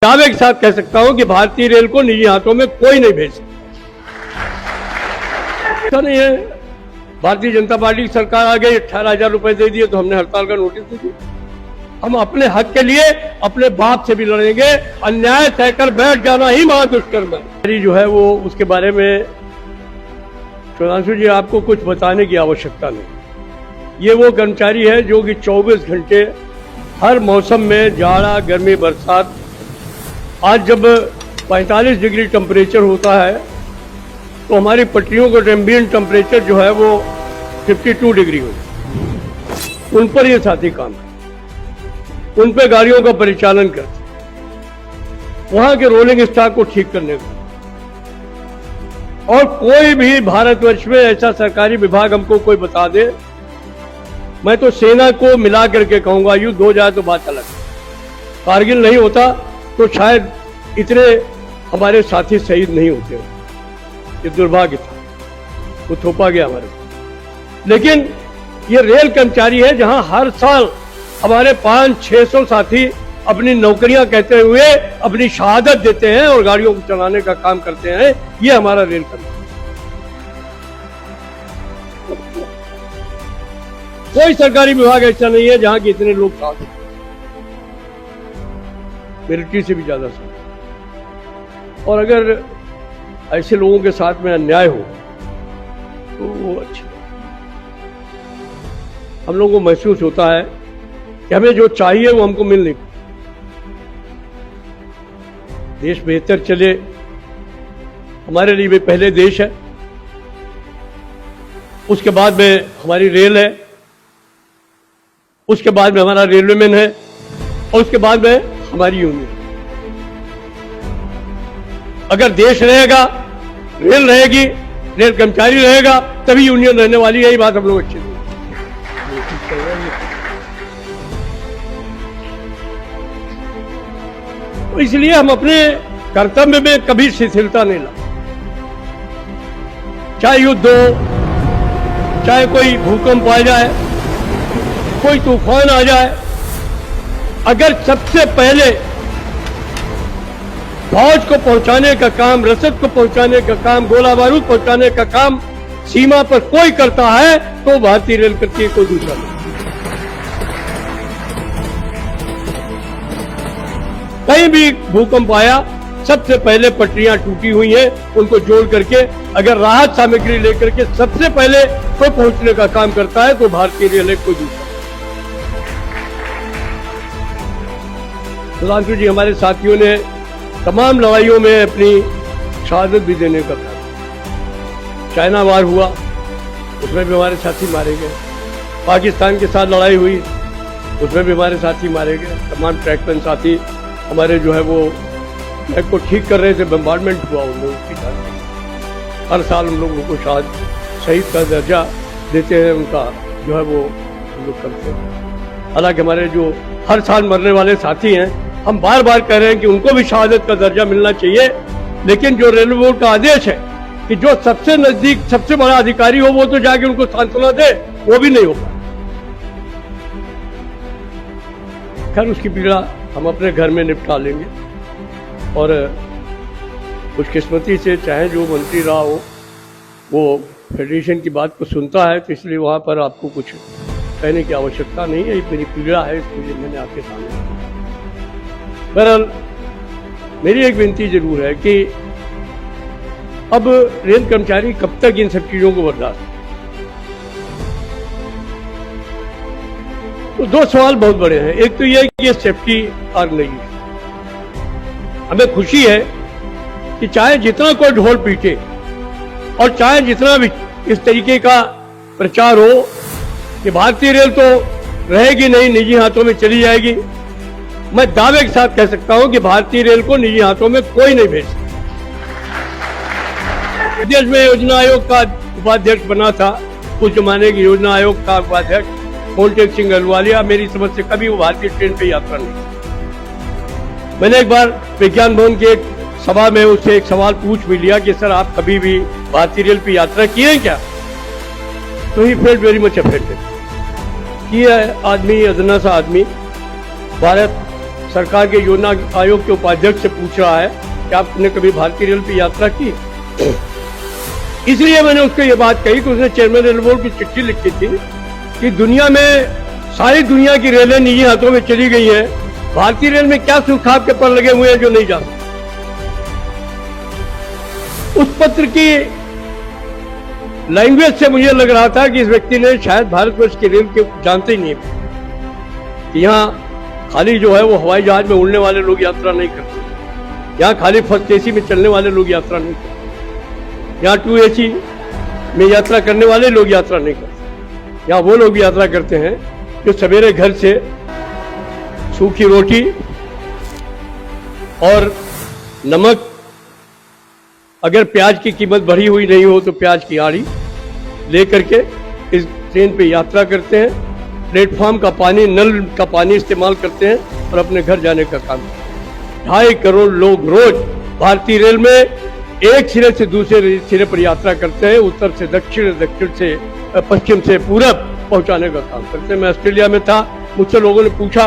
दावे के साथ कह सकता हूं कि भारतीय रेल को निजी हाथों में कोई नहीं भेज सकता। ऐसा नहीं है। भारतीय जनता पार्टी की सरकार आ गई, 18,000 रुपए दे दिए तो हमने हड़ताल का नोटिस दे दिया। हम अपने हक के लिए अपने बाप से भी लड़ेंगे। अन्याय सहकर बैठ जाना ही महादुष्कर्म है। जो है वो उसके बारे में सुधांशु जी आपको कुछ बताने की आवश्यकता नहीं। ये वो कर्मचारी है जो कि 24 घंटे हर मौसम में, जाड़ा, गर्मी, बरसात, आज जब 45 डिग्री टेम्परेचर होता है तो हमारी पटरियों का एम्बिएंट टेम्परेचर जो है वो 52 डिग्री हो। उन पर ये साथी काम है, उन पे गाड़ियों का परिचालन करते, वहां के रोलिंग स्टॉक को ठीक करने का। और कोई भी भारतवर्ष में ऐसा सरकारी विभाग हमको कोई बता दे, मैं तो सेना को मिला करके कहूंगा युद्ध हो जाए तो बात अलग। कारगिल नहीं होता तो शायद इतने हमारे साथी शहीद नहीं होते। ये दुर्भाग्य था, वो थोपा गया हमारे। लेकिन ये रेल कर्मचारी है जहां हर साल हमारे 500-600 साथी अपनी नौकरियां कहते हुए अपनी शहादत देते हैं और गाड़ियों को चलाने का काम करते हैं। ये हमारा रेल कर्मचारी। कोई सरकारी विभाग ऐसा नहीं है जहां के इतने लोग साथ हैं, मिलिट्री से भी ज्यादा साथ। और अगर ऐसे लोगों के साथ में अन्याय हो तो वो अच्छी। हम लोगों को महसूस होता है कि हमें जो चाहिए वो हमको मिल नहीं। देश बेहतर चले, हमारे लिए भी पहले देश है, उसके बाद में हमारी रेल है, उसके बाद में हमारा रेलवेमैन है, और उसके बाद में हमारी यूनियन। अगर देश रहेगा, रेल रहेगी, रेल कर्मचारी रहेगा, तभी यूनियन रहने वाली है। यही बात हम लोग अच्छी नहीं। तो इसलिए हम अपने कर्तव्य में कभी शिथिलता नहीं ला। चाहे युद्ध हो, चाहे कोई भूकंप आ जाए, कोई तूफान आ जाए, अगर सबसे पहले फौज को पहुंचाने का काम, रसद को पहुंचाने का काम, गोला बारूद पहुंचाने का काम सीमा पर कोई करता है तो भारतीय रेल करती है, कोई दूसरा नहीं। कहीं भी भूकंप आया, सबसे पहले पटरियां टूटी हुई हैं, उनको जोड़ करके अगर राहत सामग्री लेकर के सबसे पहले कोई पहुंचने का काम करता है तो भारतीय रेल है, कोई दूसरा। सुधांशु जी, हमारे साथियों ने तमाम लड़ाइयों में अपनी शहादत भी देने का था। चाइना वार हुआ, उसमें भी हमारे साथी मारे गए। पाकिस्तान के साथ लड़ाई हुई, उसमें भी हमारे साथी मारे गए। तमाम ट्रैकमैन साथी हमारे जो है वो ट्रैक को ठीक कर रहे थे, बम्बार्डमेंट हुआ उन लोगों की साथ। हर साल हम लोग उनको शहीद का दर्जा देते हैं, उनका जो है वो हम लोग करते हैं। हालांकि हमारे जो हर साल मरने वाले साथी हैं, हम बार बार कह रहे हैं कि उनको भी शहादत का दर्जा मिलना चाहिए। लेकिन जो रेलवे बोर्ड का आदेश है कि जो सबसे नजदीक सबसे बड़ा अधिकारी हो वो तो जाके उनको सांत्वना दे, वो भी नहीं होगा। खैर, उसकी पीड़ा हम अपने घर में निपटा लेंगे। और खुशकिस्मती से चाहे जो मंत्री रहा हो वो फेडरेशन की बात को सुनता है, तो इसलिए वहां पर आपको कुछ कहने की आवश्यकता नहीं है। ये मेरी पीड़ा है, इसलिए मैंने आपके सामने। बहरहाल, मेरी एक विनती जरूर है कि अब रेल कर्मचारी कब तक इन सब चीजों को बर्दाश्त। तो दो सवाल बहुत बड़े हैं। एक तो यह कि ये सेफ्टी आर्म नहीं है। हमें खुशी है कि चाहे जितना कोई ढोल पीटे और चाहे जितना भी इस तरीके का प्रचार हो कि भारतीय रेल तो रहेगी नहीं, निजी हाथों में चली जाएगी, मैं दावे के साथ कह सकता हूं कि भारतीय रेल को निजी हाथों में कोई नहीं भेज सकता। प्रदेश में योजना आयोग का उपाध्यक्ष बना था, उस जमाने की योजना आयोग का उपाध्यक्ष मोन्टेक सिंह अहलूवालिया। मेरी समझ से कभी वो भारतीय ट्रेन पे यात्रा नहीं। मैंने एक बार विज्ञान भवन के एक सभा में उससे एक सवाल पूछ भी लिया कि सर, आप कभी भी भारतीय रेल पे यात्रा किए हैं क्या? तो he felt very much affected. कि आदमी, अदना सा आदमी, भारत सरकार के योजना आयोग के उपाध्यक्ष से पूछ रहा है कि आपने कभी भारतीय रेल पे यात्रा की। इसलिए मैंने उसको ये बात कही कि उसने चेयरमैन रेल बोर्ड की चिट्ठी लिखी थी कि दुनिया में सारी दुनिया की रेलें निजी हाथों में चली गई हैं, भारतीय रेल में क्या सुख आपके पर लगे हुए हैं जो नहीं जानते। उस पत्र की लैंग्वेज से मुझे लग रहा था कि इस व्यक्ति ने शायद भारतवर्ष की रेल के जानते ही नहीं कि यहाँ खाली जो है वो हवाई जहाज में उड़ने वाले लोग यात्रा नहीं करते, यहाँ खाली फर्स्ट एसी में चलने वाले लोग यात्रा नहीं करते, यहाँ 2 एसी में यात्रा करने वाले लोग यात्रा नहीं करते, यहाँ वो लोग यात्रा करते हैं जो सवेरे घर से सूखी रोटी और नमक, अगर प्याज की कीमत बढ़ी हुई नहीं हो तो प्याज की आड़ी लेकर के इस ट्रेन पे यात्रा करते हैं, प्लेटफॉर्म का पानी, नल का पानी इस्तेमाल करते हैं और अपने घर जाने का काम करते हैं। 2.5 करोड़ लोग रोज भारतीय रेल में एक सिरे से दूसरे सिरे पर यात्रा करते हैं, उत्तर से दक्षिण, दक्षिण से पश्चिम से पूरब पहुंचाने का काम करते हैं। मैं ऑस्ट्रेलिया में था, मुझसे लोगों ने पूछा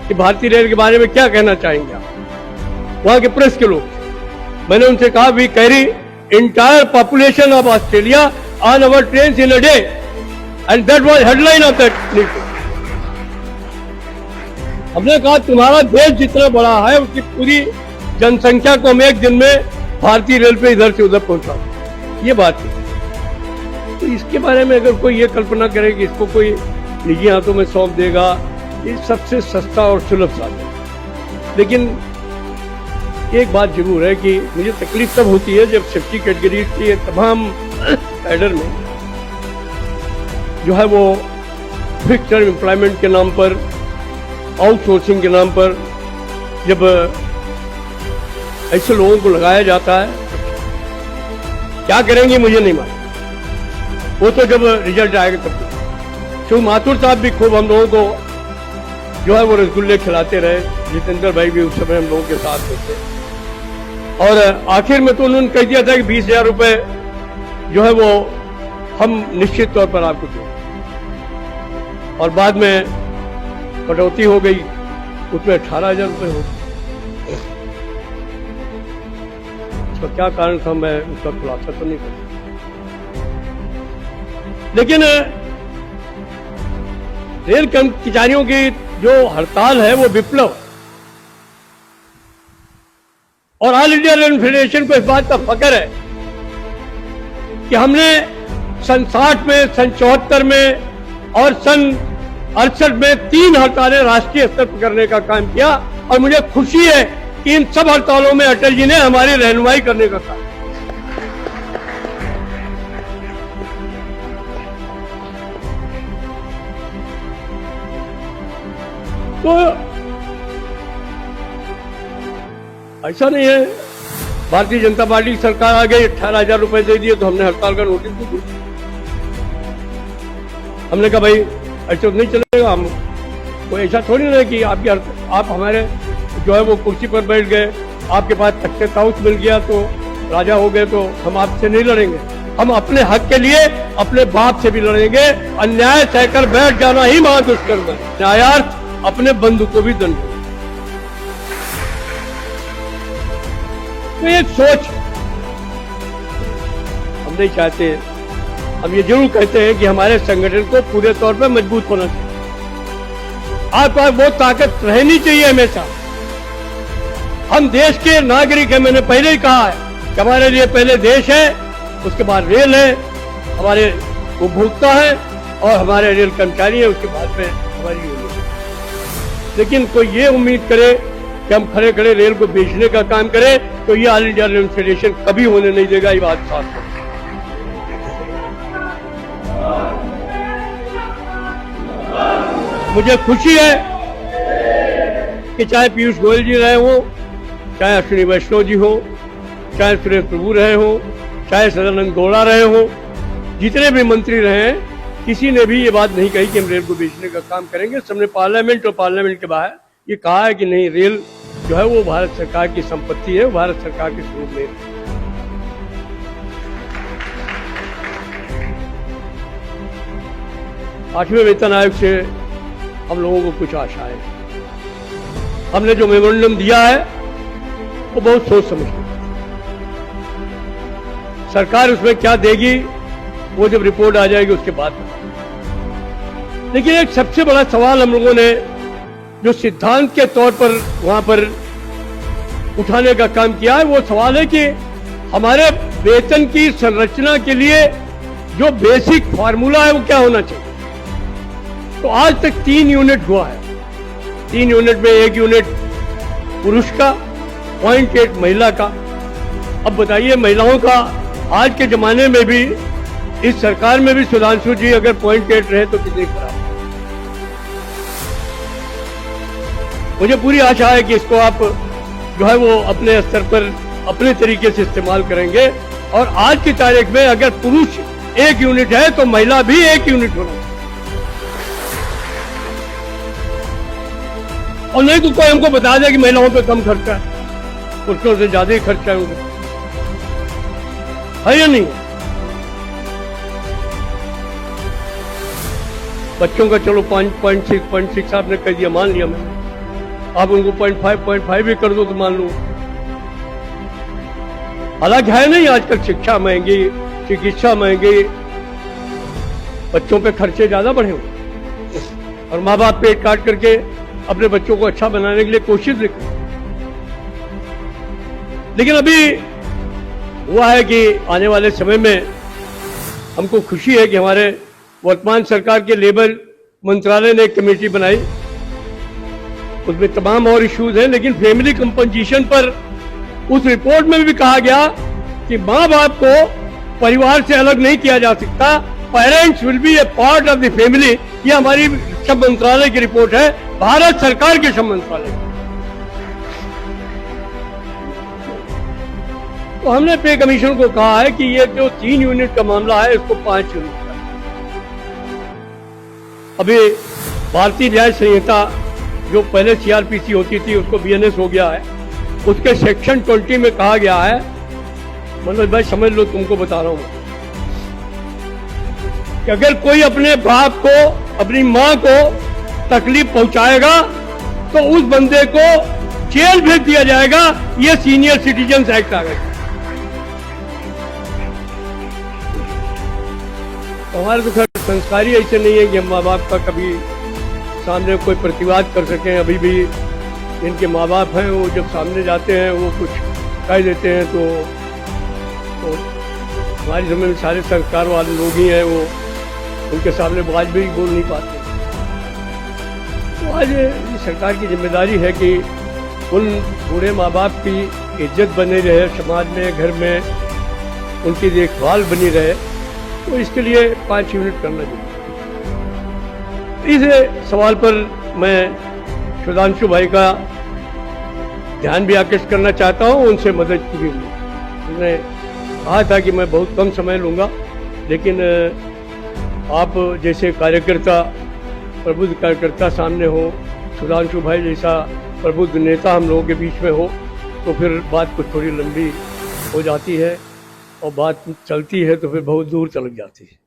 कि भारतीय रेल के बारे में क्या कहना चाहेंगे आप, वहां के प्रेस के लोग। मैंने उनसे कहा, we carry entire population of Australia on our train in a day and that was headline of that news. हमने कहा तुम्हारा देश जितना बड़ा है उसकी पूरी जनसंख्या को हम एक दिन में भारतीय रेल पे इधर से उधर पहुंचा, ये बात है। तो इसके बारे में अगर कोई ये कल्पना करे कि इसको कोई निजी हाथों में सौंप देगा, ये सबसे सस्ता और सुलभ साधन है। लेकिन एक बात जरूर है कि मुझे तकलीफ तब होती है जब सेफ्टी कैटेगरीज के तमाम कैडर में जो है वो फिक्स टर्म एम्प्लॉयमेंट के नाम पर, आउटसोर्सिंग के नाम पर जब ऐसे लोगों को लगाया जाता है, क्या करेंगे मुझे नहीं मालूम, वो तो जब रिजल्ट आएगा तब। शिव माथुर साहब भी खूब हम लोगों को जो है वो रसगुल्ले खिलाते रहे, जितेंद्र भाई भी उस समय हम लोगों के साथ होते, और आखिर में तो उन्होंने कह दिया था कि 20,000 रुपए जो है वो हम निश्चित तौर पर आपको दें, और बाद में कटौती हो गई, उसमें 18,000 रुपए हो गए। उसका क्या कारण था मैं उसका खुलासा तो नहीं कर सकता, लेकिन रेल कर्मचारियों की जो हड़ताल है वो विप्लव, और ऑल इंडिया रेल फेडरेशन को इस बात का फख्र है कि हमने सन 60 में, सन 74 में और सन 68 में 3 हड़तालें राष्ट्रीय स्तर पर करने का काम किया, और मुझे खुशी है कि इन सब हड़तालों में अटल जी ने हमारी रहनुमाई करने का काम। तो ऐसा नहीं है भारतीय जनता पार्टी की सरकार आ गई, 18,000 रुपए दे दिए तो हमने हड़ताल का नोटिस दे दिया। हमने कहा भाई ऐसे तो नहीं चलेगा, हम कोई ऐसा थोड़ी ना कि आप हमारे जो है वो कुर्सी पर बैठ गए, आपके पास तख्ते ताउस मिल गया तो राजा हो गए तो हम आपसे नहीं लड़ेंगे। हम अपने हक के लिए अपने बाप से भी लड़ेंगे। अन्याय सहकर बैठ जाना ही महादुष्कर्म है, न्यायार्थ अपने बंधु को भी दंड। तो एक सोच हम नहीं चाहते, हम ये जरूर कहते हैं कि हमारे संगठन को पूरे तौर पर मजबूत होना चाहिए, आपके पास वो ताकत रहनी चाहिए हमेशा। हम देश के नागरिक हैं, मैंने पहले ही कहा है कि हमारे लिए पहले देश है, उसके बाद रेल है, हमारे उपभोक्ता है, और हमारे रेल कर्मचारी है, उसके बाद में हमारी यूनियन। लेकिन कोई ये उम्मीद करे कि हम खड़े खड़े रेल को बेचने का काम करें तो ये ऑल इंडिया रेल फेडरेशन कभी होने नहीं देगा, ये बात साफ है। मुझे खुशी है कि चाहे पीयूष गोयल जी रहे हो, चाहे अश्विनी वैष्णव जी हो, चाहे सुरेश प्रभु रहे हो, चाहे सदानंद गौड़ा रहे हो, जितने भी मंत्री रहे हैं, किसी ने भी ये बात नहीं कही कि हम रेल को बेचने का काम करेंगे। सबने पार्लियामेंट और पार्लियामेंट के बाहर ये कहा है कि नहीं, रेल जो है वो भारत सरकार की संपत्ति है, भारत सरकार के स्वरूप में। 8वें वेतन आयोग से हम लोगों को कुछ आशा है। हमने जो मेमोरेंडम दिया है वो बहुत सोच समझ के, सरकार उसमें क्या देगी वो जब रिपोर्ट आ जाएगी उसके बाद। लेकिन एक सबसे बड़ा सवाल हम लोगों ने जो सिद्धांत के तौर पर वहां पर उठाने का काम किया है, वो सवाल है कि हमारे वेतन की संरचना के लिए जो बेसिक फार्मूला है वो क्या होना चाहिए। तो आज तक 3 यूनिट हुआ है। 3 यूनिट में 1 यूनिट पुरुष का, 0.8 महिला का। अब बताइए, महिलाओं का आज के जमाने में भी, इस सरकार में भी सुधांशु जी अगर 0.8 रहे तो कितनी खराब। मुझे पूरी आशा है कि इसको आप जो है वो अपने स्तर पर अपने तरीके से इस्तेमाल करेंगे। और आज की तारीख में अगर पुरुष 1 यूनिट है तो महिला भी 1 यूनिट होना, और नहीं तो कोई हमको बता दे कि महिलाओं पे कम खर्चा है, पुरुषों से ज्यादा ही खर्चा है उनका, है या नहीं। बच्चों का चलो 0.6 आपने कह दिया, मान लिया मैंने, आप उनको 0.5 भी कर दो तो मान लो। हालांकि है नहीं, आजकल शिक्षा महंगी, चिकित्सा महंगी, बच्चों पे खर्चे ज्यादा बढ़े हुए, और माँ बाप पेट काट करके अपने बच्चों को अच्छा बनाने के लिए कोशिश भी कर। लेकिन अभी हुआ है कि आने वाले समय में हमको खुशी है कि हमारे वर्तमान सरकार के लेबर मंत्रालय ने एक कमेटी बनाई, उसमें तमाम और इश्यूज हैं। लेकिन फैमिली कंपोजिशन पर उस रिपोर्ट में भी कहा गया कि माँ बाप को परिवार से अलग नहीं किया जा सकता, parents will be A part of the family. ये हमारी श्रम मंत्रालय की रिपोर्ट है, भारत सरकार के श्रम मंत्रालय। तो हमने पे कमीशन को कहा है कि ये जो 3 यूनिट का मामला है इसको 5 यूनिट का। अभी भारतीय न्याय संहिता जो पहले CRPC होती थी उसको BNS हो गया है, उसके सेक्शन 20 में कहा गया है, मनोज भाई समझ लो, तुमको बता रहा हूं कि अगर कोई अपने बाप को, अपनी मां को तकलीफ पहुंचाएगा तो उस बंदे को जेल भेज दिया जाएगा। ये सीनियर सिटीजन्स एक्ट आ गया। तो हमारे तो खैर संस्कार ही ऐसे नहीं है कि हम माँ बाप का कभी सामने कोई प्रतिवाद कर सकें। अभी भी इनके माँ बाप हैं, वो जब सामने जाते हैं वो कुछ कह देते हैं तो हमारी समय में सारे सरकार वाले लोग ही हैं, वो उनके सामने आज भी बोल नहीं पाते। तो आज सरकार की जिम्मेदारी है कि उन बूढ़े माँ बाप की इज्जत बनी रहे समाज में, घर में उनकी देखभाल बनी रहे, तो इसके लिए 5 यूनिट करना चाहिए। इस सवाल पर मैं सुधांशु भाई का ध्यान भी आकर्षित करना चाहता हूं, उनसे मदद की भी। उन्होंने कहा था कि मैं बहुत कम समय लूँगा, लेकिन आप जैसे कार्यकर्ता, प्रबुद्ध कार्यकर्ता सामने हो, सुधांशु भाई जैसा प्रबुद्ध नेता हम लोगों के बीच में हो, तो फिर बात कुछ थोड़ी लंबी हो जाती है, और बात चलती है तो फिर बहुत दूर चल जाती है।